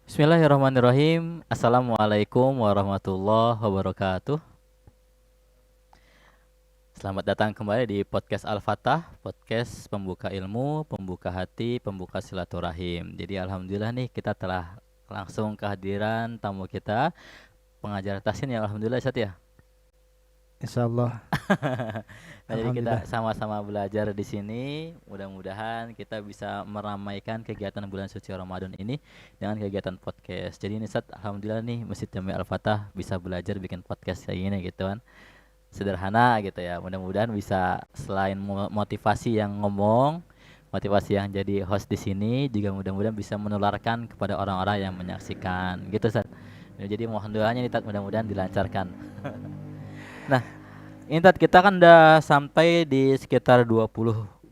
Bismillahirrahmanirrahim. Assalamualaikum warahmatullahi wabarakatuh. Selamat datang kembali di podcast Al-Fatah, podcast pembuka ilmu, pembuka hati, pembuka silaturahim. Jadi alhamdulillah nih kita telah langsung kehadiran tamu kita, pengajar tahsin ya alhamdulillah Ustaz ya. Insyaallah. Nah, jadi kita Alhamdulillah. sama-sama belajar di sini. Mudah-mudahan kita bisa meramaikan kegiatan bulan suci Ramadan ini dengan kegiatan podcast. Jadi ini Ustaz, alhamdulillah nih Masjid Jami Al-Fatah bisa belajar bikin podcast kayak gini gitu kan. Sederhana gitu ya. Mudah-mudahan bisa selain motivasi yang ngomong, motivasi yang jadi host di sini juga mudah-mudahan bisa menularkan kepada orang-orang yang menyaksikan gitu Ustaz. Jadi mohon doanya nih Tat, mudah-mudahan dilancarkan. Nah, ini Tat, kita kan udah sampai di sekitar 20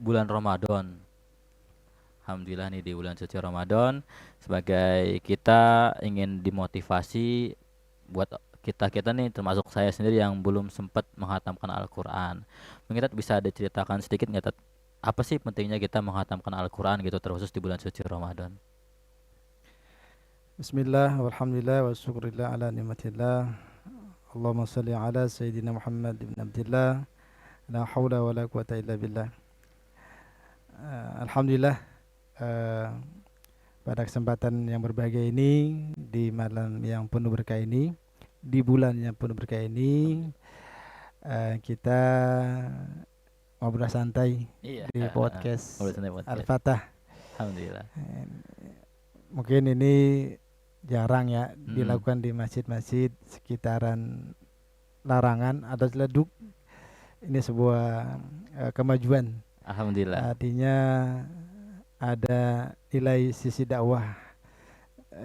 bulan Ramadan. Alhamdulillah nih di bulan suci Ramadan sebagai kita ingin dimotivasi buat kita-kita nih termasuk saya sendiri yang belum sempat menghatamkan Al-Qur'an. Mungkin Tat bisa diceritakan sedikit nggak Tat? Apa sih pentingnya kita menghatamkan Al-Qur'an gitu terkhusus di bulan suci Ramadan? Bismillah walhamdulillah wa syukurillah ala nikmatillah. Allahumma salli ala sayyidina Muhammad ibn Abdullah. La haula wa la quwata illa billah. Alhamdulillah, eh, pada kesempatan yang berbahagia ini, di malam yang penuh berkah ini, di bulan yang penuh berkah ini, Alhamdulillah. kita ngobrol santai Iya, di udah podcast santai podcast. Al-Fatah. Alhamdulillah. Eh, Mungkin ini jarang ya Mm-mm. dilakukan di masjid-masjid sekitaran larangan atau celeduk. Ini sebuah kemajuan. Alhamdulillah. Artinya ada nilai sisi dakwah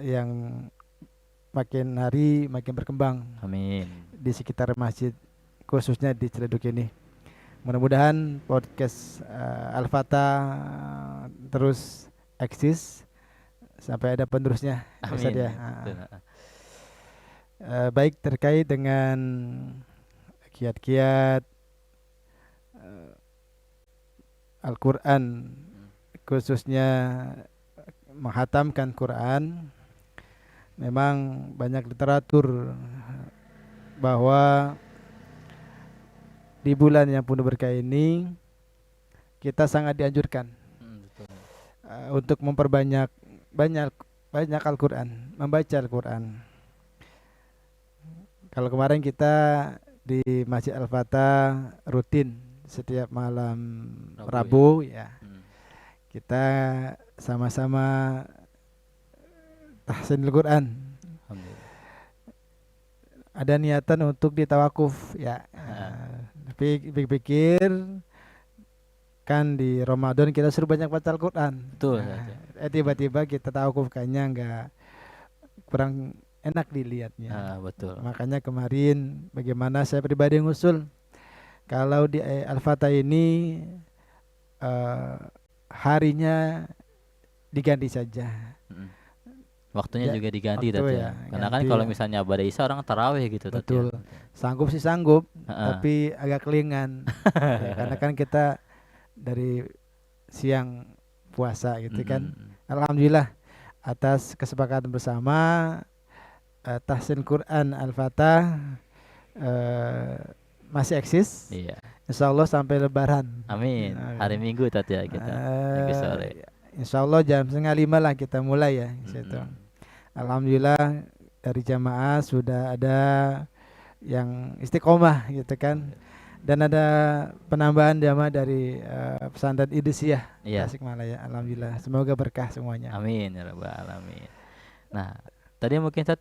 yang makin hari makin berkembang Amin. di sekitar masjid, khususnya di Ciledug ini. Mudah-mudahan podcast Al-Fatah terus eksis sampai ada penerusnya, Ustaz Amin. ya. Betul. Baik terkait dengan kiat-kiat eh, Al-Quran, Mm. khususnya menghatamkan Quran, memang banyak literatur bahwa di bulan yang penuh berkah ini kita sangat dianjurkan Betul. untuk memperbanyak banyak banyak Al-Quran, membaca Al-Quran. Kalau kemarin kita di Masjid Al-Fatah rutin setiap malam Rabu ya. Rabu ya, Mm. kita sama-sama tahsinul Quran. Alhamdulillah. Ada niatan untuk ditawakuf ya. Tapi pikir-pikir kan di Ramadan kita suruh banyak baca Al-Quran. Betul Nah, saja. tiba-tiba kita tawakuf kayaknya nggak, kurang enak dilihatnya. Betul. Makanya kemarin bagaimana saya pribadi ngusul kalau di Al-Fatah ini eh, harinya diganti saja. Mm. Waktunya Ya, juga diganti waktu tadi ya ya. Karena kan ganti kalau ya. misalnya pada Isya orang tarawih gitu tadi ya. Betul. Betul. Sanggup sih sanggup, Heeh. tapi agak kelingan. Ya, karena kan kita dari siang puasa gitu kan. Mm-mm. Alhamdulillah atas kesepakatan bersama tahsin Quran Al-Fatah eh, masih eksis. Iya. Insya Allah sampai Lebaran. Amin. Hari Amin. Minggu tadi ya kita. Minggu sore. Insya Allah jam setengah lima lah kita mulai ya di situ. Mm-mm. Alhamdulillah dari jamaah sudah ada yang istiqomah gitu kan, Alhamdulillah. dan ada penambahan jamaah dari pesantren Idrisiyah Iya. Tasikmalaya. Alhamdulillah, semoga berkah semuanya. Amin ya rabbal alamin. Nah, tadi mungkin Tat,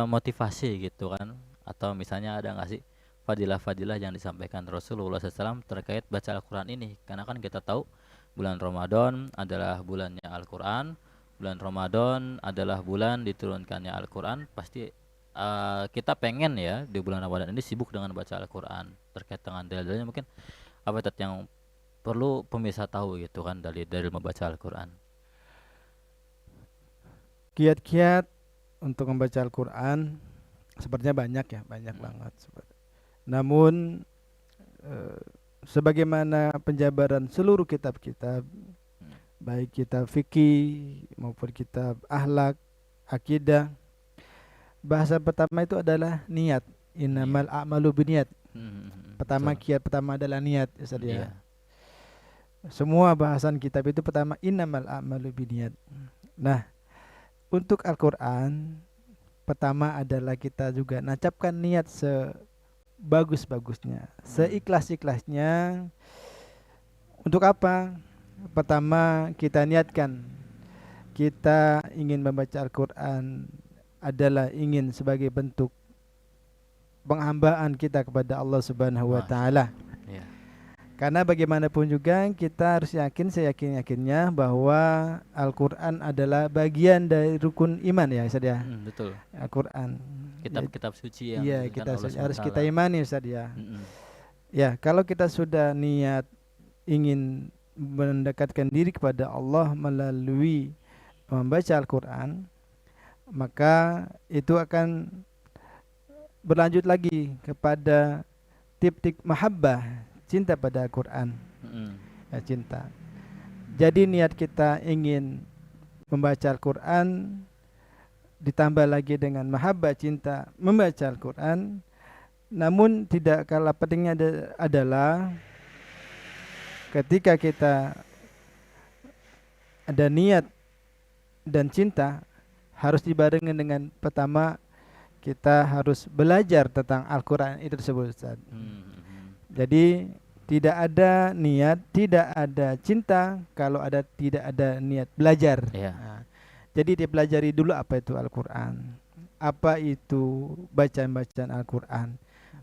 motivasi gitu kan atau misalnya ada nggak sih fadilah-fadilah yang disampaikan Rasulullah SAW terkait baca Al-Quran ini? Karena kan kita tahu bulan Ramadan adalah bulannya Al-Quran, bulan Ramadan adalah bulan diturunkannya Al-Quran. Pasti kita pengen ya di bulan Ramadan ini sibuk dengan baca Al-Quran. Terkait dengan dalil-dalilnya mungkin apa Tat, yang perlu pemirsa tahu gitu kan dari membaca Al-Quran? Kiat-kiat untuk membaca Al-Quran sepertinya banyak ya, banyak Mm. banget. Namun eh, sebagaimana penjabaran seluruh kitab-kitab, Mm. baik kitab fikih maupun kitab akhlak, akidah. Bahasa pertama itu adalah niat. Innamal a'malu binniat. Pertama Betul. kiat pertama adalah niat, Ustaz Iya. ya. Semua bahasan kitab itu pertama innamal a'malu binniat. Nah, untuk Al-Qur'an pertama adalah kita juga nancapkan niat sebagus-bagusnya, seikhlas-ikhlasnya. Untuk apa? Pertama kita niatkan kita ingin membaca Al-Quran adalah ingin sebagai bentuk penghambaan kita kepada Allah Subhanahu wa Masya taala. Iya. Karena bagaimanapun juga kita harus yakin, seyakin-yakinnya bahwa Al-Quran adalah bagian dari rukun iman ya Ustaz ya. Betul. Al-Quran. Kitab-kitab suci yang Iya, diturunkan kita Allah harus SWT. kita imani Ustaz ya. Mm-mm. Ya, kalau kita sudah niat ingin mendekatkan diri kepada Allah melalui membaca Al-Quran, maka itu akan berlanjut lagi kepada tip-tip mahabbah, cinta pada Al-Quran, Mm-mm. ya, cinta. Jadi niat kita ingin membaca Al-Quran ditambah lagi dengan mahabbah, cinta membaca Al-Quran. Namun tidak kalah pentingnya adalah ketika kita ada niat dan cinta harus dibarengi dengan pertama kita harus belajar tentang Al-Quran itu tersebut Ustaz. Jadi tidak ada niat, tidak ada cinta kalau tidak ada niat belajar. Iya. Nah, jadi dipelajari dulu apa itu Al-Quran, apa itu bacaan-bacaan Al-Quran.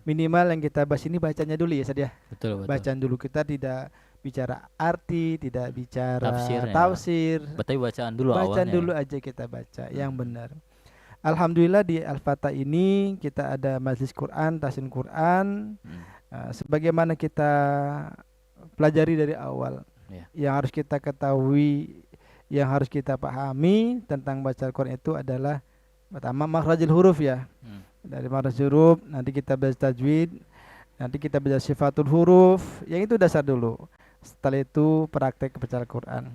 Minimal yang kita bahas ini bacanya dulu ya Ustaz ya. Betul. Bacaan dulu, kita tidak bicara arti, tidak bicara Tafsirnya. tafsir. Berarti bacaan dulu Bacaan awalnya. dulu aja kita baca yang benar. Alhamdulillah di Al-Fatah ini kita ada majlis Quran, tahsin Quran. Sebagaimana kita pelajari dari awal, yang harus kita ketahui, yang harus kita pahami tentang baca Al-Quran itu adalah pertama makhrajul huruf ya. Dari makhrajul huruf nanti kita belajar tajwid, nanti kita belajar sifatul huruf, yang itu dasar dulu. Setelah itu praktek baca Al-Quran.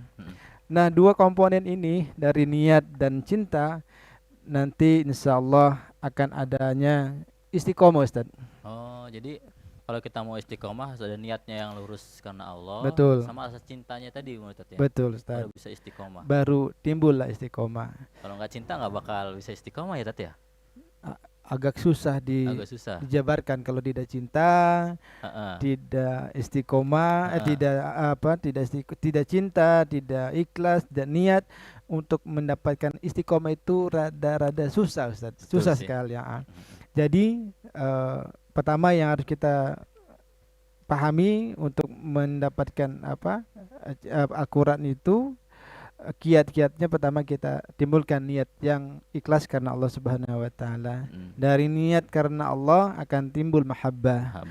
Nah, dua komponen ini dari niat dan cinta nanti insya Allah akan adanya istiqomah Ustaz. Oh, jadi kalau kita mau istiqomah harus ada niatnya yang lurus karena Allah. Betul. Sama rasa cintanya tadi Ustaz ya. Betul Ustaz. Baru bisa istiqomah. Baru timbullah istiqomah. Kalau nggak cinta nggak bakal bisa istiqomah ya Tat ya. Agak susah Agak susah. dijabarkan kalau tidak cinta, tidak istiqomah, tidak cinta, tidak ikhlas, tidak niat untuk mendapatkan istiqomah itu rada-rada susah Ustaz. Susah sekali ya. Jadi pertama yang harus kita pahami untuk mendapatkan Al-Quran itu, kiat-kiatnya pertama kita timbulkan niat yang ikhlas karena Allah Subhanahu wa taala. Dari niat karena Allah akan timbul mahabbah,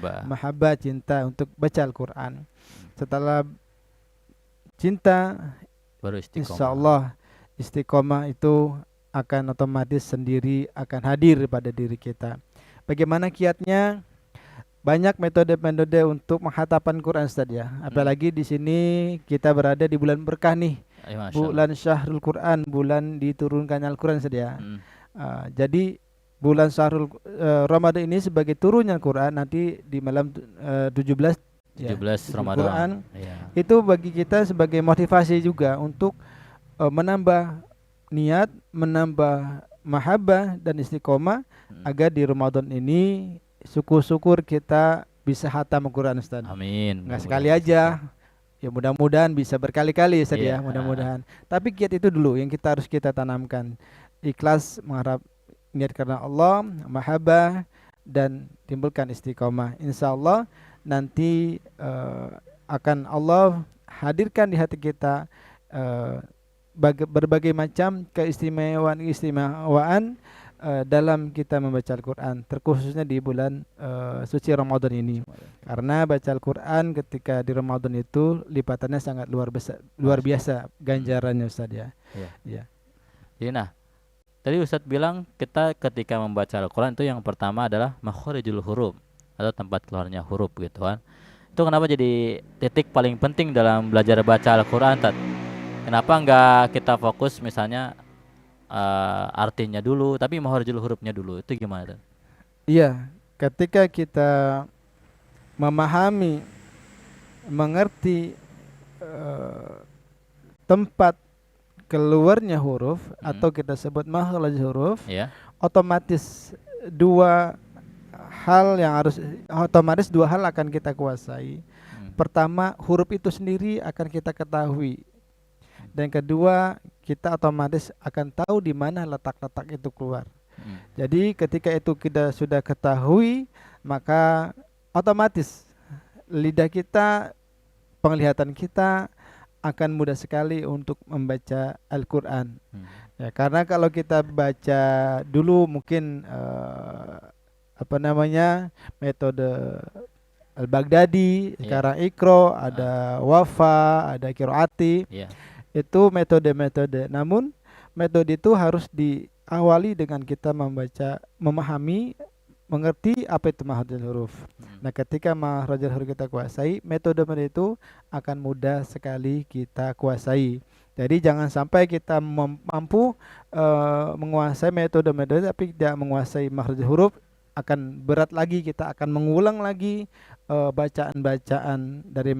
cinta untuk baca Al-Quran. Setelah cinta baru istiqomah. Insyaallah istiqomah itu akan otomatis sendiri akan hadir pada diri kita. Bagaimana kiatnya? Banyak metode-metode untuk menghafalkan Quran Ustaz ya. Apalagi di sini kita berada di bulan berkah nih. Bulan Syahrul Quran, bulan diturunkannya Al-Quran Ustaz ya. Jadi bulan Syahrul Ramadan ini sebagai turunnya Al-Quran, nanti di malam 17 Ramadan Quran, itu bagi kita sebagai motivasi juga untuk menambah niat, menambah mahabbah dan istiqomah agar di Ramadan ini syukur-syukur kita bisa khatam Al-Quran Ustaz. Amin. Nggak sekali aja. Ya mudah-mudahan bisa berkali-kali Ustaz ya, mudah-mudahan. Tapi kiat itu dulu yang harus kita tanamkan. Ikhlas mengharap niat karena Allah, mahabbah dan timbulkan istiqomah. Insyaallah nanti akan Allah hadirkan di hati kita berbagai macam keistimewaan dalam kita membaca Al-Quran, terkhususnya di bulan suci Ramadan ini. Karena baca Al-Quran ketika di Ramadan itu lipatannya sangat luar biasa ganjarannya Ustaz ya. Iya. Jadi tadi Ustaz bilang kita ketika membaca Al-Quran itu yang pertama adalah makhorijul huruf atau tempat keluarnya huruf gitu kan. Itu kenapa jadi titik paling penting dalam belajar baca Al-Quran Tat? Kenapa enggak kita fokus misalnya artinya dulu, tapi makharijul hurufnya dulu. Itu gimana tuh? Iya, ketika kita memahami, mengerti eh, tempat keluarnya huruf Mm-mm. atau kita sebut makhraj huruf, Ya. otomatis dua hal yang harus otomatis dua hal akan kita kuasai. Mm. Pertama, huruf itu sendiri akan kita ketahui. Mm. Dan kedua, kita otomatis akan tahu di mana letak-letak itu keluar. Mm. Jadi ketika itu kita sudah ketahui, maka otomatis lidah kita, penglihatan kita akan mudah sekali untuk membaca Al-Quran. Mm. Ya, karena kalau kita baca dulu mungkin apa namanya, metode Al-Baghdadi, Iya. sekarang Iqra, Ah, ada Wafa, ada Qiraati, iya. itu metode-metode. Namun metode itu harus diawali dengan kita membaca, memahami, mengerti apa itu makhrajul huruf. Mm. Nah, ketika makhrajul huruf kita kuasai, metode itu akan mudah sekali kita kuasai. Jadi jangan sampai kita mampu menguasai metode-metode tapi tidak menguasai makhrajul huruf, akan berat lagi, kita akan mengulang lagi bacaan-bacaan dari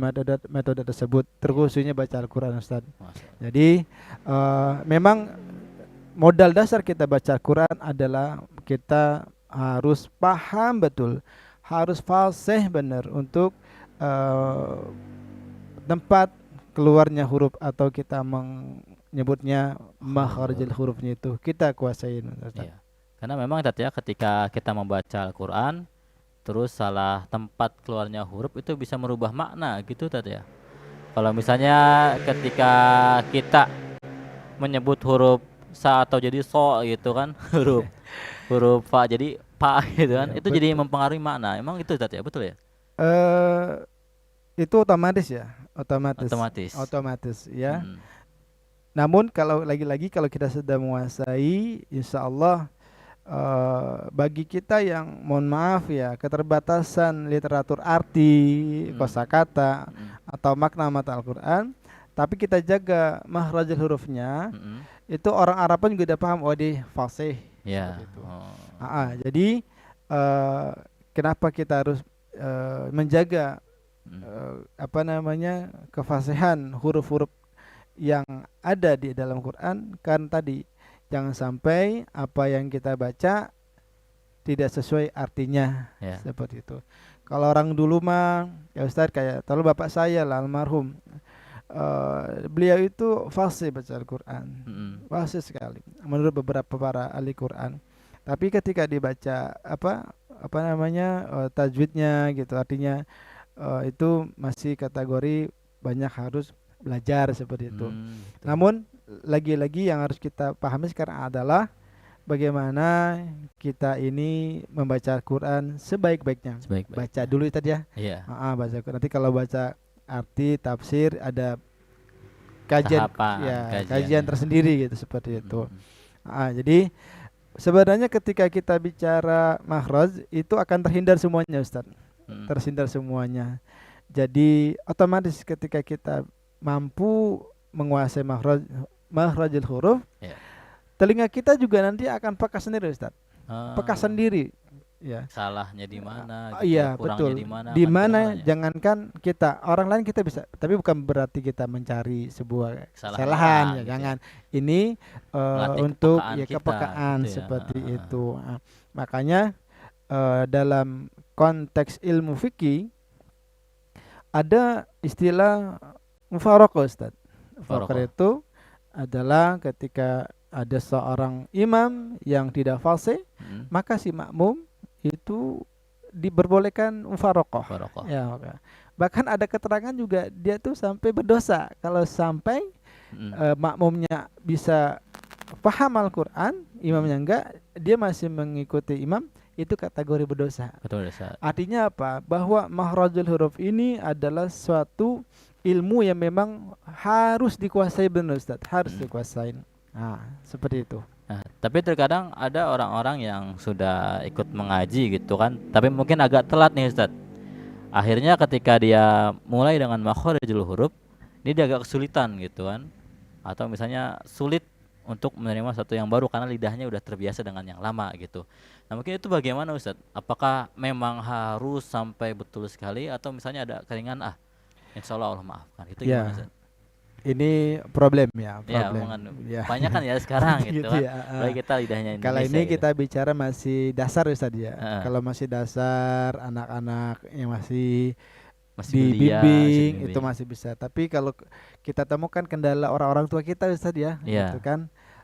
metode tersebut, Iya. terkhususnya baca Al-Quran, Ustaz. Masya Allah. Jadi memang modal dasar kita baca Al-Quran adalah kita harus paham betul, harus fasih benar untuk eh, tempat keluarnya huruf atau kita menyebutnya makharijul hurufnya itu kita kuasain, Ustaz. Iya. Karena memang Tat, ya, ketika kita membaca Al-Quran terus salah tempat keluarnya huruf itu bisa merubah makna gitu Tat, ya. Kalau misalnya ketika kita menyebut huruf sa atau jadi so gitu kan, huruf huruf fa jadi pa gitu kan, Ya, itu jadi betul. mempengaruhi makna. Emang itu Tat, ya, betul ya? eh itu otomatis ya, otomatis, Otomatis. otomatis ya. Mm. Namun kalau lagi-lagi kalau kita sudah menguasai, insya Allah bagi kita yang mohon maaf ya keterbatasan literatur arti, Mm. kosakata Mm. atau makna mata Al-Quran, tapi kita jaga makhrajul hurufnya, Mm. itu orang Arab pun juga udah paham, oh di fasih seperti Ya. itu. Oh. Jadi eh, kenapa kita harus menjaga Mm. apa namanya kefasihan huruf-huruf yang ada di dalam Quran? Kan tadi jangan sampai apa yang kita baca tidak sesuai artinya, Ya. seperti itu. Kalau orang dulu mah ya Ustaz, kayak terlalu bapak saya lah almarhum, beliau itu fasih baca Al-Quran, Mm. fasih sekali menurut beberapa para ahli Quran. Tapi ketika dibaca apa namanya tajwidnya gitu, artinya itu masih kategori banyak harus belajar seperti itu. Gitu. Namun lagi-lagi yang harus kita pahami sekarang adalah bagaimana kita ini membaca Al-Quran sebaik-baiknya. Baca Sebaik-baiknya. dulu tadi ya. Iya. Baca. Nanti kalau baca arti, tafsir, ada kajian, Tahapan ya kajian kajiannya. tersendiri gitu seperti itu. Mm. Jadi sebenarnya ketika kita bicara makhraj itu akan terhindar semuanya, Ustaz. Mm. Terhindar semuanya. Jadi otomatis ketika kita mampu menguasai makhrajul huruf, Ya. telinga kita juga nanti akan peka sendiri, Ustaz. Peka Ah, sendiri, ya. salahnya di mana gitu ya, Iya, kurangnya betul. di mana Di kan mana kedengarannya. jangankan kita, orang lain kita bisa, tapi bukan berarti kita mencari sebuah Kesalahan kesalahan, orang ya, gitu ya. jangan. Ini Melatih untuk kepekaan ya kita kepekaan gitu ya. seperti itu. Makanya dalam konteks ilmu fikih ada istilah mufaraqah, Ustaz. Mufaraqah Barokah. itu adalah ketika ada seorang imam yang tidak fasih, Mm. maka si makmum itu diperbolehkan mufaraqah. Barokah. Ya, oke. Bahkan ada keterangan juga dia tuh sampai berdosa kalau sampai Mm. makmumnya bisa paham Al-Quran, imamnya enggak, dia masih mengikuti imam, itu kategori berdosa. Betul Ustaz. Artinya apa? Bahwa makhrajul huruf ini adalah suatu ilmu yang memang harus dikuasai benar, Ustaz, harus Mm. dikuasain. Nah, seperti itu. Nah, tapi terkadang ada orang-orang yang sudah ikut mengaji gitu kan, tapi mungkin agak telat nih Ustaz. Akhirnya ketika dia mulai dengan makharijul huruf, ini dia agak kesulitan gitu kan. Atau misalnya sulit untuk menerima sesuatu yang baru karena lidahnya udah terbiasa dengan yang lama gitu. Nah mungkin itu bagaimana Ustadz? Apakah memang harus sampai betul sekali atau misalnya ada keringan insya Allah Allah maafkan itu gimana Ya, Ustadz? ini problem ya, Ya problem. memang Ya, banyak ya. kan ya sekarang gitu Gitu kan. ya. Apalagi kita lidahnya Kalau Indonesia ini gitu. kita bicara masih dasar Ustaz ya. Heeh. Kalau masih dasar, anak-anak yang masih Masih belia, masih dibimbing itu dibimbing. masih bisa. Tapi kalau kita temukan kendala orang-orang tua kita Ustaz ya, gitu Iya. kan.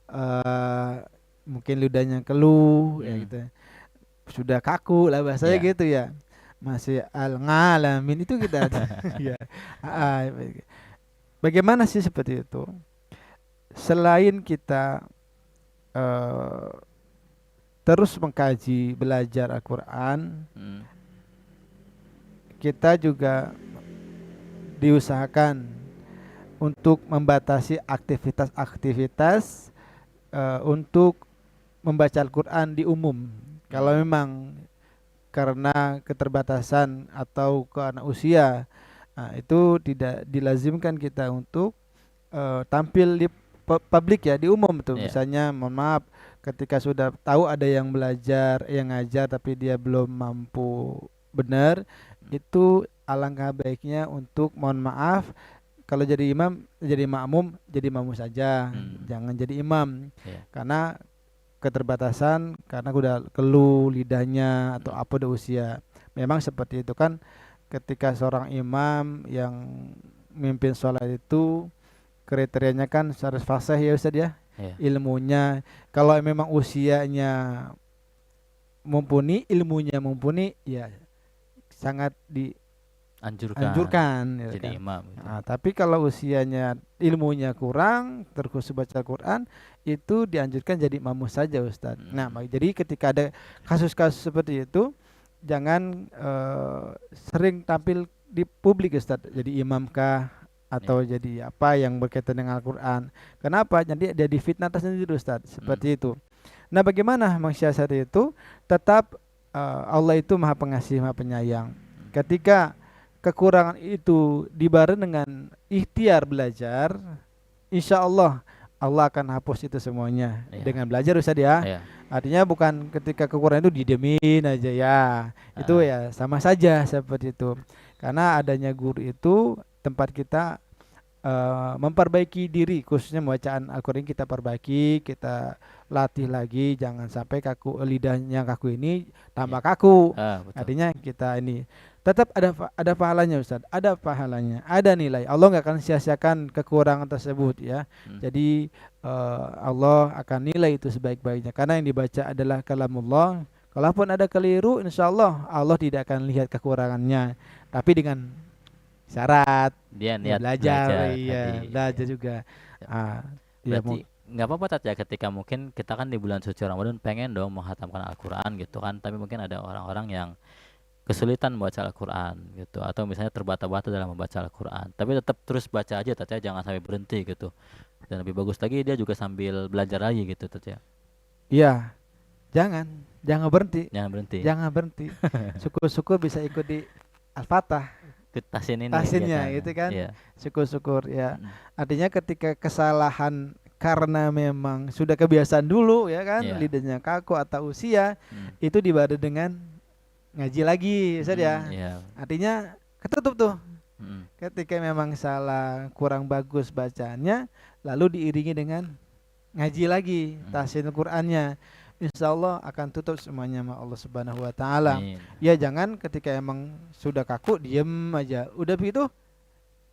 eh Mungkin ludahnya keluh ya Mm. gitu. Sudah kaku lah bahasanya Iya. gitu ya. Masih ngalamin itu kita. Ya. Ah, Bagaimana sih seperti itu? Selain kita eh, terus mengkaji, belajar Al-Quran, Mm. kita juga diusahakan untuk membatasi aktivitas-aktivitas untuk membaca Al-Quran di umum. Kalau Mm. memang karena keterbatasan atau karena usia, itu tidak dilazimkan kita untuk tampil di publik ya, di umum tuh. Iya. Misalnya, mohon maaf, ketika sudah tahu ada yang belajar, yang ngajar tapi dia belum mampu benar, itu alangkah baiknya untuk mohon maaf, kalau jadi imam, jadi makmum saja, Mm. jangan jadi imam. Iya. Karena keterbatasan, karena udah keluh lidahnya atau Mm. apa udah usia. Memang seperti itu kan, ketika seorang imam yang mimpin sholat itu kriterianya kan harus fasih ya Ustaz ya, Iya. ilmunya. Kalau memang usianya mumpuni, ilmunya mumpuni, ya sangat Anjurkan dianjurkan ya jadi kan. imam gitu. Tapi kalau usianya, ilmunya kurang, terkhusus baca Quran, itu dianjurkan jadi makmum saja Ustadz. Nah, Mm. jadi ketika ada kasus-kasus seperti itu, jangan sering tampil di publik Ustadz. Jadi imamkah Iya. atau jadi apa yang berkaitan dengan Al-Quran. Kenapa? Nanti dia difitnah tersendiri Ustadz. Mm. Seperti itu. Nah, bagaimana mensiasati itu? Tetap Allah itu Maha Pengasih, Maha Penyayang. Ketika kekurangan itu dibarengi dengan ikhtiar belajar, insya Allah Allah akan hapus itu semuanya Iya. dengan belajar Ustaz ya. Iya. Artinya bukan ketika kekurangan itu didemin aja ya. Itu Heeh. ya sama saja seperti itu. Karena adanya guru itu tempat kita memperbaiki diri, khususnya bacaan Al-Quran kita perbaiki, kita latih lagi, jangan sampai kaku, lidahnya kaku ini Iya. tambah kaku. Betul. Artinya kita ini tetap ada pahalanya Ustaz, ada pahalanya, ada nilai. Allah nggak akan sia-siakan kekurangan tersebut ya. Mm. Jadi Allah akan nilai itu sebaik-baiknya karena yang dibaca adalah kalamullah. Kalaupun ada keliru, insya Allah Allah tidak akan lihat kekurangannya, tapi dengan syarat Dia ya niat belajar, belajar iya tadi. belajar Iya. juga. Ah, ya Berarti nggak apa-apa Tat ya ketika mungkin kita kan di bulan suci Ramadan pengen dong menghatamkan Al-Quran gitu kan, tapi mungkin ada orang-orang yang kesulitan membaca Al-Quran gitu atau misalnya terbata-bata dalam membaca Al-Quran, tapi tetap terus baca aja Tat ya, jangan sampai berhenti gitu. Dan lebih bagus lagi dia juga sambil belajar lagi gitu Tat ya. iya, jangan berhenti, Jangan berhenti. jangan berhenti. Syukur-syukur bisa ikut di Al-Fatah, Ikut tahsin ini tahsinnya biasanya. gitu kan. Iya. Syukur-syukur ya. Mm. Artinya ketika kesalahan karena memang sudah kebiasaan dulu ya kan, Iya. lidahnya kaku atau usia, Mm. itu dibarengi dengan ngaji lagi Ustaz ya. Iya. Artinya ketutup tuh. Mm. Ketika memang salah, kurang bagus bacaannya, lalu diiringi dengan ngaji lagi tahsin Qur'annya, insya Allah akan tutup semuanya sama Allah Subhanahu Wa Taala. Amin. Ya jangan ketika emang sudah kaku diem aja, udah begitu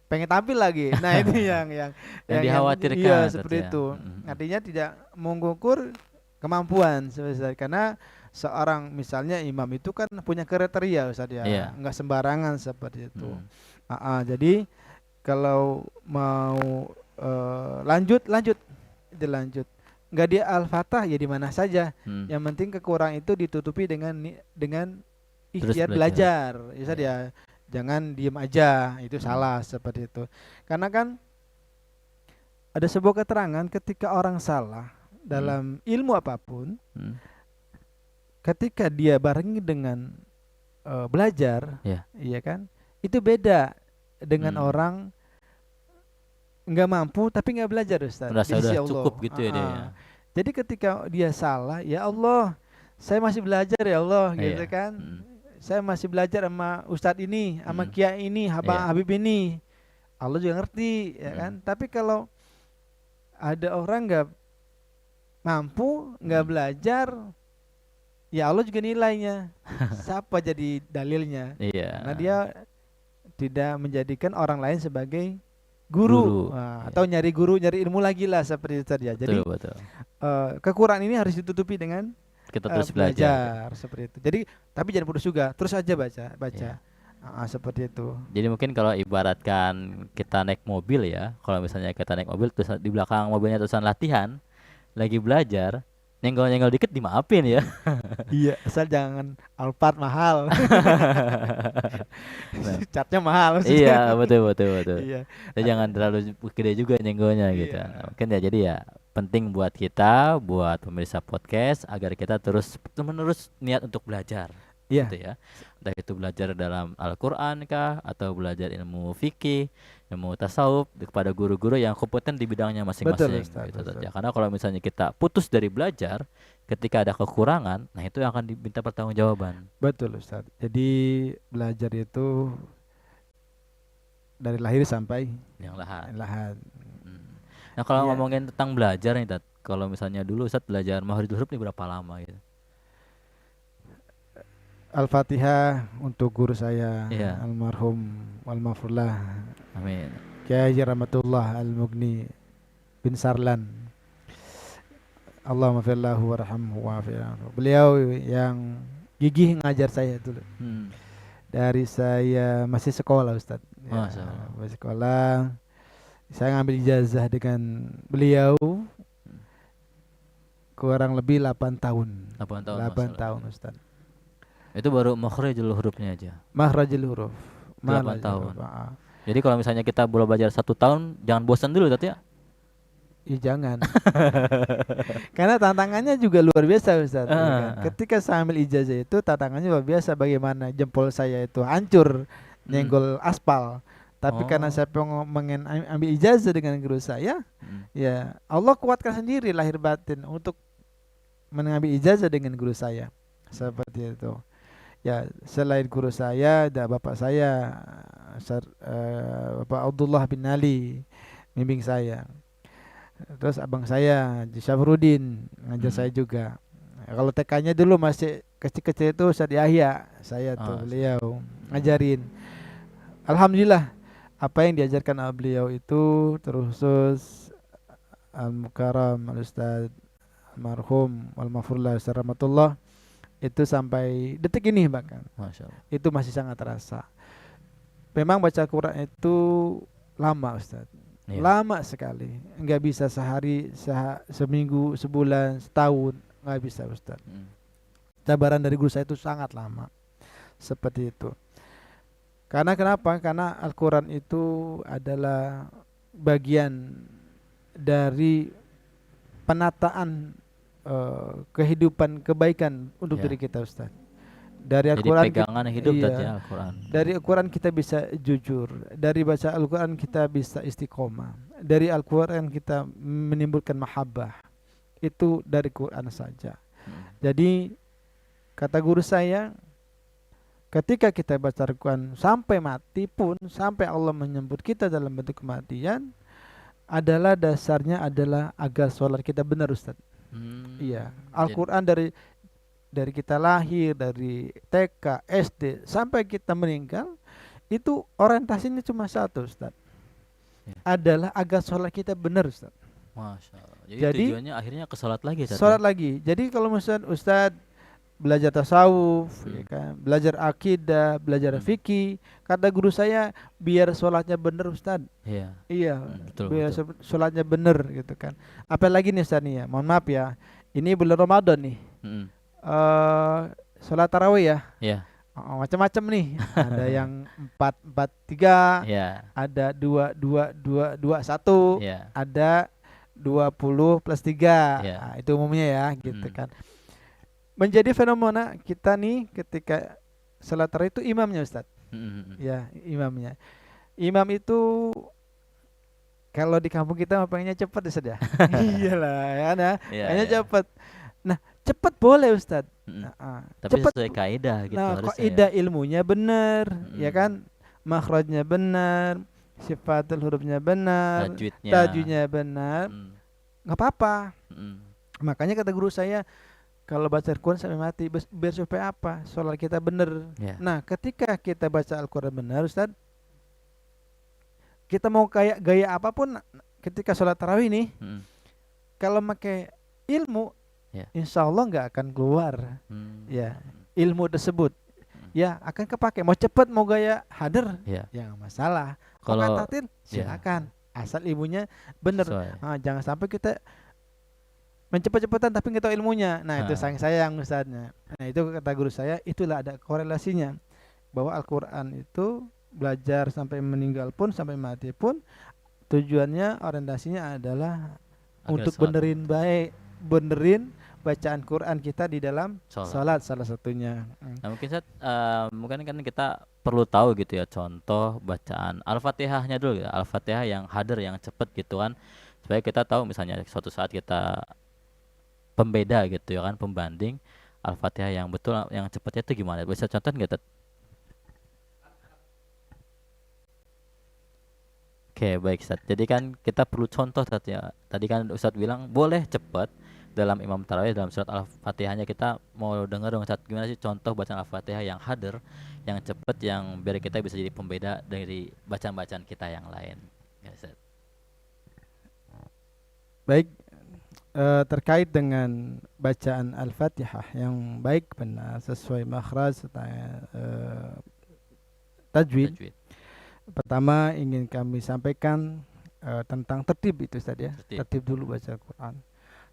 pengen tampil lagi. Nah ini Yang dikhawatirkan iya Tat seperti ya. itu. Artinya tidak mengukur kemampuan sebesar, karena seorang misalnya imam itu kan punya kriteria Ustaz ya, Iya. nggak sembarangan seperti itu. Mm. Jadi kalau mau lanjut nggak di Al-Fatah ya di mana saja, Mm. yang penting kekurangan itu ditutupi dengan Terus ikhtiar belajar. belajar ya, Iya. jangan diem aja, itu salah seperti itu. Karena kan ada sebuah keterangan ketika orang salah dalam ilmu apapun, Mm. ketika dia barengi dengan belajar, Iya. iya kan, itu beda dengan Mm. orang nggak mampu tapi nggak belajar Ustaz di Merasa sisi udah Allah. cukup gitu ya dia ya. Jadi ketika dia salah, ya Allah, saya masih belajar ya Allah, gitu Iya. kan. Mm. Saya masih belajar sama Ustadz ini, sama Mm. Kiai ini, Iya. Habib ini. Allah juga ngerti, ya kan. Mm. Tapi kalau ada orang nggak mampu, nggak Mm. belajar, ya Allah juga nilainya. Siapa jadi dalilnya? Iya. Karena dia tidak menjadikan orang lain sebagai guru. Guru. Nah, Iya. atau nyari guru, nyari ilmu lagi lah seperti itu tadi ya. Jadi Betul. kekurangan ini harus ditutupi dengan Kita terus belajar. seperti itu. Jadi tapi jangan putus juga, terus aja baca. Iya. Seperti itu. Jadi mungkin kalau ibaratkan kita naik mobil ya, kalau misalnya kita naik mobil terus di belakang mobilnya tulisan latihan, lagi belajar, nyenggol-nyenggol dikit dimaafin ya. Iya, asal jangan Alphard mahal. Nah, Catnya mahal maksudnya. iya, betul. Iya. Dan jangan terlalu gede juga nyenggolnya gitu. Iya. Nah, mungkin ya jadi ya penting buat kita, buat pemirsa podcast agar kita terus menerus niat untuk belajar. Iya. Gitu ya. Entah itu belajar dalam Al-Qur'an kah atau belajar ilmu fikih, ilmu tasawuf kepada guru-guru yang kompeten di bidangnya Betul, masing-masing Ustaz, gitu. betul. Ya, karena kalau misalnya kita putus dari belajar ketika ada kekurangan, nah itu yang akan diminta pertanggungjawaban. Betul Ustaz. Jadi belajar itu dari lahir sampai Yang lahat. lahat. Hmm. Nah, kalau Iya. ngomongin tentang belajar nih, Tat, kalau misalnya dulu Ustaz belajar Mahriful Huruf nih berapa lama gitu? Al-Fatihah untuk guru saya, Iya. almarhum wal maghfurlah Amin. Kiai Haji Rahmatullah Al-Mughni bin Sarlan. Allahumma firlahu warhamhu wa'afi'anhu. Beliau yang gigih ngajar saya dulu. Hmm. Dari saya masih sekolah Ustaz. Masya Allah. Masih sekolah. Saya ngambil ijazah dengan beliau kurang lebih 8 tahun. 8 tahun. 8 Masya tahun Allah. Ustaz. Itu baru makhrajul hurufnya aja. Mahrajul huruf. 8 tahun. Huruf. Jadi kalau misalnya kita boleh belajar 1 tahun, jangan bosan dulu Tat ya. Ya jangan. Karena tantangannya juga luar biasa Ustaz. Ya kan? Ketika saya ambil ijazah itu tantangannya luar biasa, bagaimana jempol saya itu hancur nyenggol aspal. Tapi karena saya pengen ambil ijazah dengan guru saya, ya Allah kuatkan sendiri lahir batin untuk mengambil ijazah dengan guru saya. Seperti itu. Ya, selain guru saya ada bapak saya, Bapak Abdullah bin Ali bimbing saya. Terus abang saya Haji Syafruddin ngajar saya juga. Kalau TK-nya dulu masih kecil-kecil itu Ustaz Yahya, saya tuh beliau ngajarin. Alhamdulillah apa yang diajarkan oleh beliau itu terus Al-Mukarram Al-Ustaz almarhum wal maghfurlah rahmatullah itu sampai detik ini bahkan. Masya Allah. Itu masih sangat terasa. Memang baca Quran itu lama Ustaz. Iya. Lama sekali. Enggak bisa sehari, seminggu, sebulan, setahun, enggak bisa Ustaz. Cabaran dari guru saya itu sangat lama. Seperti itu. Karena kenapa? Karena Al-Quran itu adalah bagian dari penataan kehidupan kebaikan untuk diri kita Ustaz. Dari Al-Quran, jadi pegangan hidup iya, Al-Quran. dari Al-Quran kita bisa jujur, dari baca Al-Quran kita bisa istiqomah, dari Al-Quran kita menimbulkan mahabbah. Itu dari Quran saja. Jadi kata guru saya, ketika kita baca Al-Quran sampai mati pun, sampai Allah menyebut kita dalam bentuk kematian, adalah dasarnya adalah agar sholat kita benar Ustaz. Iya, Al-Quran dari kita lahir, dari TK, SD sampai kita meninggal, itu orientasinya cuma satu Ustaz. Adalah agar sholat kita benar Ustaz. Masya Allah. Jadi tujuannya akhirnya ke sholat lagi Ustaz. Sholat lagi. Jadi kalau misalnya Ustaz belajar tasawuf, ya kan, belajar akidah, belajar fikih, kata guru saya biar sholatnya benar Ustaz. Iya, betul, biar sholatnya benar gitu kan. Apalagi nih Ustaz nih ya, mohon maaf ya, ini bulan Ramadan nih, sholat tarawih ya, macam-macam nih, ada yang 4-4-3, ada 2-2-2-2-1, ada 20+3, nah, itu umumnya ya, gitu kan. Menjadi fenomena kita nih ketika salat tarawih itu imamnya Ustaz. Ya, imamnya. Imam itu Kalau di kampung kita mah pengennya cepet Ustaz ya. Iyalah ya nah, Iya, pengennya iya. cepet. Nah, cepet boleh Ustaz. Mm-mm. Tapi Cepet. sesuai kaidah gitu Nah, harusnya ya. kaidah ilmunya bener, ya Mm-mm. kan? Makhrajnya benar, sifatul hurufnya benar, Tajwidnya. tajwidnya benar, Mm. nggak apa-apa. Mm. Makanya kata guru saya, kalau baca Al-Quran sampai mati, biar supaya apa? Sholat kita benar. Ya. Nah, ketika kita baca Al-Quran benar, Ustaz, kita mau kayak gaya apapun, ketika sholat tarawih nih, Mm. kalau pakai ilmu, Ya. insya Allah nggak akan keluar, Mm. ya, ilmu tersebut. Mm. Ya akan kepake, mau cepat mau gaya hadir, Ya. ya nggak masalah. Kalau Kalau ngatatin, ya, silakan, asal ibunya bener. sesuai. Jangan sampai kita mencepat-cepatan tapi nggak tahu ilmunya. Nah itu Ah. sayang Ustadznya. Nah itu kata guru saya, itulah ada korelasinya bahwa Al-Quran itu belajar sampai meninggal pun, sampai mati pun, tujuannya orientasinya adalah Agar untuk sholat. benerin bacaan Quran kita di dalam Sholat. salat salah satunya. Nah mungkin mungkin kan kita perlu tahu gitu ya contoh bacaan Al-Fatihahnya dulu ya. Al-Fatihah yang hadir yang cepet gitu kan, supaya kita tahu misalnya suatu saat kita pembeda gitu ya kan, pembanding Al-Fatihah yang betul yang cepetnya itu gimana, bisa contoh nggak Tet? Oke baik Ustaz, jadi kan kita perlu contoh Ustaz ya. Tadi kan Ustaz bilang boleh cepet dalam Imam Tarawih dalam surat Al-Fatihahnya, kita mau dengar dong Ustaz gimana sih contoh bacaan Al-Fatihah yang hadir yang cepet, yang biar kita bisa jadi pembeda dari bacaan-bacaan kita yang lain ya Ustaz. Baik, terkait dengan bacaan Al-Fatihah yang baik benar sesuai makhraj serta tajwid. Tajwid. Pertama ingin kami sampaikan tentang tertib itu Ustaz ya. Tertib. Tertib dulu baca Quran.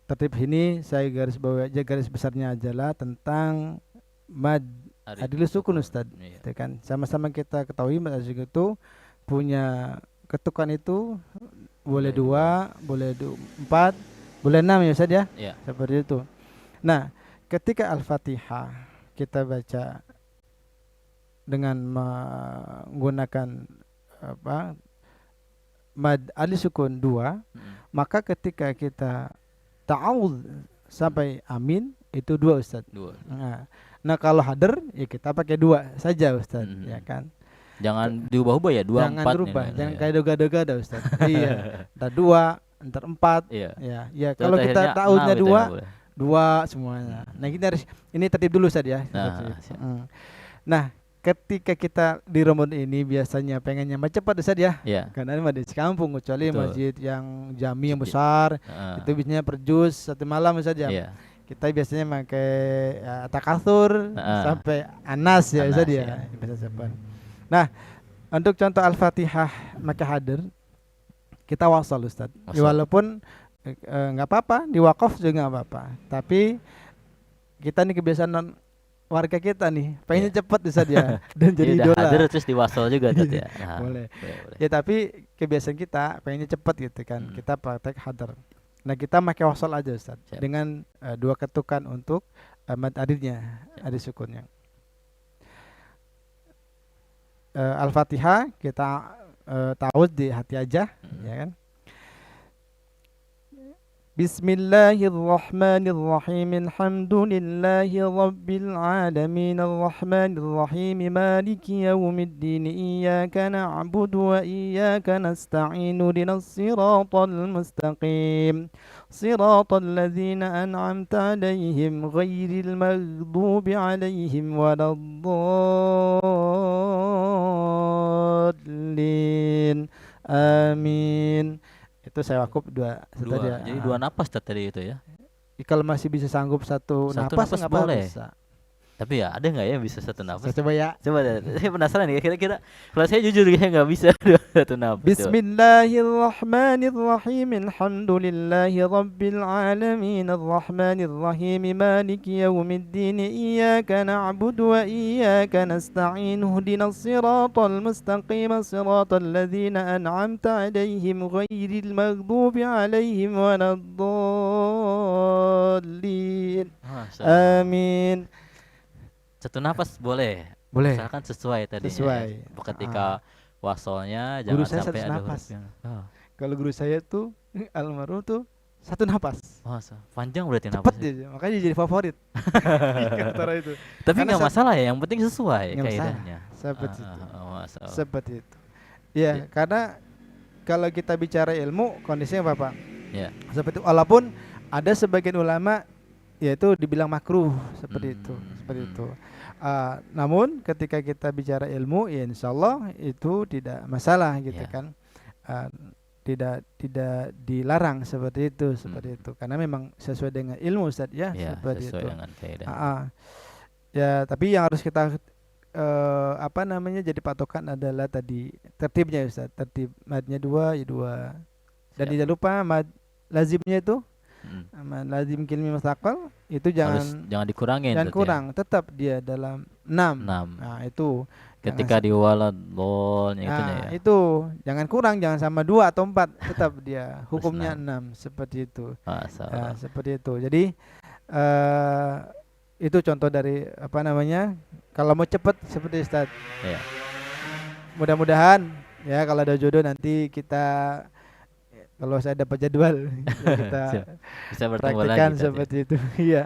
Tertib ini saya garis bawah aja, garis besarnya adalah tentang mad adil sukun Ustaz. Iya. Itu kan sama-sama kita ketahui mad adil sukun itu punya ketukan itu boleh dua, boleh empat, boleh enam ya Ustaz ya. Iya. Seperti itu. Nah, ketika Al-Fatihah kita baca dengan menggunakan apa mad alif sukun 2, maka ketika kita ta'awudz sampai amin itu 2 Ustaz. 2. Nah kalau hadir ya kita pakai 2 saja Ustaz, ya kan. Jangan diubah-ubah ya, 2 jangan 4 berubah, nih, jangan ya. kayak gado-gado Ustaz. Iya. Entar 2, entar 4. Iya. Ya kalau kita ta'awudznya 2 semuanya. Nah kita harus ini tertib dulu Ustaz ya. Nah, ketika kita di Ramadan ini biasanya pengennya cepat Ustaz ya. Karena ini di kampung, kecuali masjid yang jami yang besar, itu biasanya per juz 1 malam Ustaz ya. Kita biasanya pakai takatsur sampai Anas ya Ustaz ya. Bisa cepat. Nah, untuk contoh Al-Fatihah maka hadir kita wasal Ustaz. Ya, walaupun nggak apa-apa, di wakaf juga nggak apa-apa. Tapi kita nih kebiasaan warga kita nih pengennya cepet Ustaz ya dan jadi idola. Hadir terus diwasal juga Tat ya. Boleh. Ya tapi kebiasaan kita pengennya cepet gitu kan. Kita praktek hadir. Nah kita pakai wasal aja Ustaz. Dengan 2 ketukan untuk mad adidnya, adid sukunnya. Al-Fatihah kita ta'awudz di hati aja, ya kan. Bismillahirrahmanirrahim. Alhamdulillahi rabbil alamin arrahmanir rahim maliki yaumiddin iyyaka na'budu wa iyyaka nasta'in ihdinas siratal mustaqim siratal ladzina an'amta 'alaihim ghairil maghdubi 'alaihim waladdallin. Amin. Itu saya wakuf 2 tadi. Jadi 2 napas tadi itu ya. Kalau masih bisa sanggup satu napas enggak boleh. bisa. Tapi ya ada nggak ya bisa 1 napas? Saya coba ya. Coba deh. Saya penasaran nih kira-kira. Kalau saya jujur kayak nggak bisa 1 napas. Bismillahirrahmanirrahim. Alhamdulillahi rabbil alamin arrahmanir rahim maliki yaumiddin iyyaka na'budu wa iyyaka nasta'in ihdinas siratal mustaqim siratal ladzina an'amta 'alaihim ghairil maghdubi 'alaihim waladdallin. Amin. 1 napas boleh. Misalkan sesuai tadi. Sesuai. Ketika wasolnya guru jangan saya sampai ada napas. Kalau guru saya tuh almarhum tuh satu napas. Masa panjang berarti Cepat napasnya. dia, makanya dia jadi favorit. Antara itu. Tapi Karena nggak masalah ya, yang penting sesuai nggak masalah. kaidahnya. Seperti itu. Masalah. Seperti itu. Ya, Ya. karena kalau kita bicara ilmu, kondisinya apa, Pak? Ya. Seperti walaupun ada sebagian ulama yaitu dibilang makruh seperti itu, seperti itu. Namun ketika kita bicara ilmu, ya insya Allah itu tidak masalah gitu kan. Tidak dilarang seperti itu, karena memang sesuai dengan ilmu Ustaz ya, seperti sesuai itu. dengan kaidah. Ya, tapi yang harus kita jadi patokan adalah tadi tertibnya Ustaz, tertib madnya 2 ya 2. Dan tidak lupa mad lazimnya itu mad lazim kilmi mustaqal itu jangan dikurangin, jangan kurang, tetap dia dalam 6. Nah, itu ketika diwaladolnya itu jangan kurang, jangan sama 2 atau 4, tetap dia hukumnya 6 seperti itu. Seperti itu. Jadi itu contoh dari kalau mau cepat seperti Ustaz. Mudah-mudahan ya kalau ada jodoh nanti kita, kalau saya dapat jadwal kita bisa bertemu lagi seperti itu. Iya.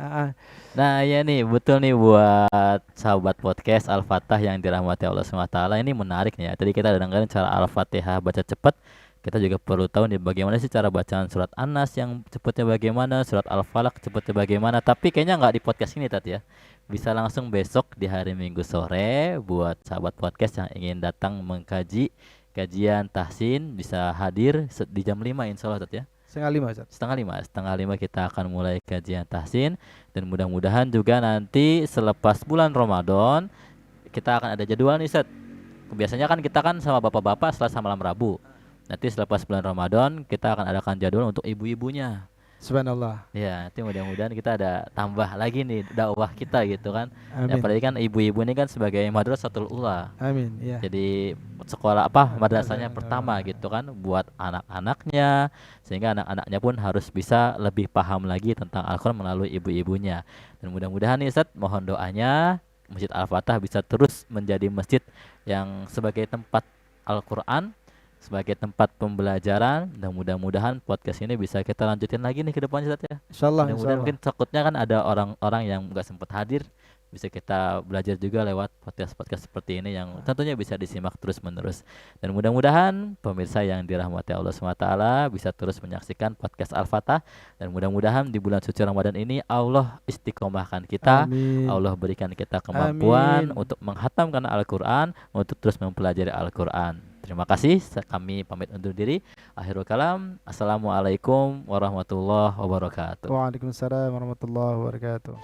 Nah ya nih, betul nih buat sahabat podcast Al-Fatah yang dirahmati Allah SWT. Ini menarik nih ya. Tadi kita dengarkan cara Al-Fatihah baca cepat. Kita juga perlu tahu nih bagaimana sih cara bacaan surat An-Nas yang cepatnya bagaimana, surat Al-Falaq cepatnya bagaimana. Tapi kayaknya nggak di podcast ini tadi ya. Bisa langsung besok di hari Minggu sore buat sahabat podcast yang ingin datang mengkaji kajian tahsin, bisa hadir di jam 5 insya Allah ya. Setengah lima kita akan mulai kajian tahsin. Dan mudah-mudahan juga nanti selepas bulan Ramadan kita akan ada jadwal nih Ustaz. Biasanya kan kita kan sama bapak-bapak Selasa malam Rabu. Nanti selepas bulan Ramadan kita akan adakan jadwal untuk ibu-ibunya. Subhanallah. Ya, nanti mudah-mudahan kita ada tambah lagi nih dakwah kita gitu kan. Amin. Apalagi kan ibu-ibu ini kan sebagai madrasatul ula. Amin. Ya. Jadi sekolah madrasahnya pertama gitu kan buat anak-anaknya, sehingga anak-anaknya pun harus bisa lebih paham lagi tentang Al-Qur'an melalui ibu-ibunya. Dan mudah-mudahan nih Ustaz, mohon doanya Masjid Al-Fatah bisa terus menjadi masjid yang sebagai tempat Al-Qur'an, sebagai tempat pembelajaran. Dan mudah-mudahan podcast ini bisa kita lanjutin lagi nih ke depannya Ustaz ya. Insyaallah. Mudah-mudahan mungkin takutnya kan ada orang-orang yang nggak sempat hadir, bisa kita belajar juga lewat podcast-podcast seperti ini yang tentunya bisa disimak terus-menerus. Dan mudah-mudahan pemirsa yang dirahmati Allah SWT bisa terus menyaksikan podcast Al-Fatah. Dan mudah-mudahan di bulan suci Ramadan ini Allah istiqomahkan kita. Amin. Allah berikan kita kemampuan untuk menghatamkan Al-Quran, untuk terus mempelajari Al-Quran. Terima kasih, kami pamit undur diri. Akhirul kalam, assalamualaikum warahmatullahi wabarakatuh. Waalaikumsalam warahmatullahi wabarakatuh.